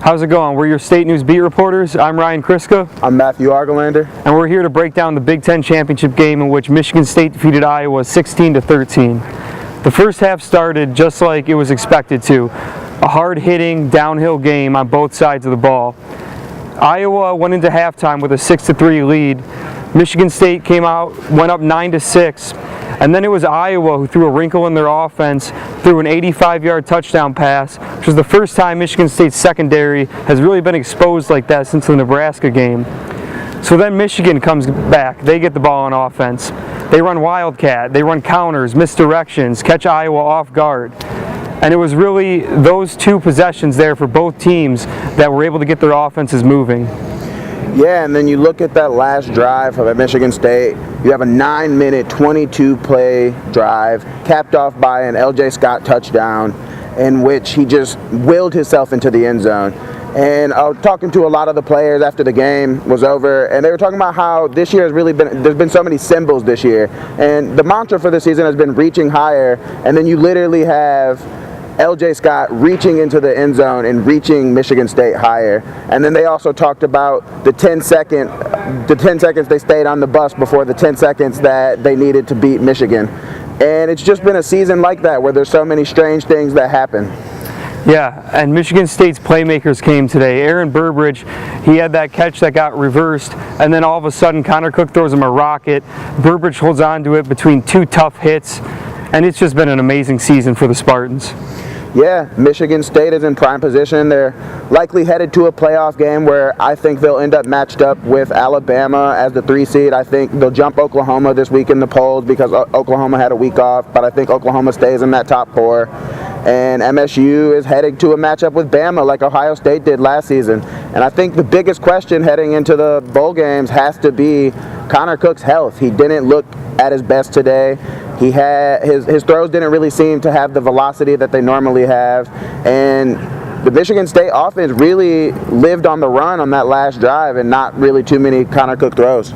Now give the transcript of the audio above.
How's it going? We're your State News beat reporters. I'm Ryan Kriska. I'm Matthew Argelander. And we're here to break down the Big Ten championship game in which Michigan State defeated Iowa 16-13. The first half started just like it was expected to. A hard-hitting, downhill game on both sides of the ball. Iowa went into halftime with a 6-3 lead. Michigan State came out, went up 9-6. And then it was Iowa who threw a wrinkle in their offense, threw an 85-yard touchdown pass, which was the first time Michigan State's secondary has really been exposed like that since the Nebraska game. So then Michigan comes back. They get the ball on offense. They run wildcat, they run counters, misdirections, catch Iowa off guard. And it was really those two possessions there for both teams that were able to get their offenses moving. Yeah, and then you look at that last drive of Michigan State. You have a 9-minute, 22-play drive capped off by an L.J. Scott touchdown in which he just willed himself into the end zone. And I was talking to a lot of the players after the game was over, and they were talking about how this year has really been, there's been so many symbols this year. And the mantra for the season has been reaching higher, and then you literally have L.J. Scott reaching into the end zone and reaching Michigan State higher. And then they also talked about the 10 seconds they stayed on the bus before the 10 seconds that they needed to beat Michigan. And it's just been a season like that where there's so many strange things that happen. Yeah, and Michigan State's playmakers came today. Aaron Burbridge, he had that catch that got reversed, and then all of a sudden Connor Cook throws him a rocket. Burbridge holds on to it between two tough hits, and it's just been an amazing season for the Spartans. Yeah, Michigan State is in prime position. They're likely headed to a playoff game where I think they'll end up matched up with Alabama as the 3 seed. I think they'll jump Oklahoma this week in the polls because Oklahoma had a week off, but I think Oklahoma stays in that top 4. And MSU is heading to a matchup with Bama like Ohio State did last season. And I think the biggest question heading into the bowl games has to be Connor Cook's health. He didn't look at his best today. He had his throws didn't really seem to have the velocity that they normally have, and the Michigan State offense really lived on the run on that last drive and not really too many Connor Cook throws.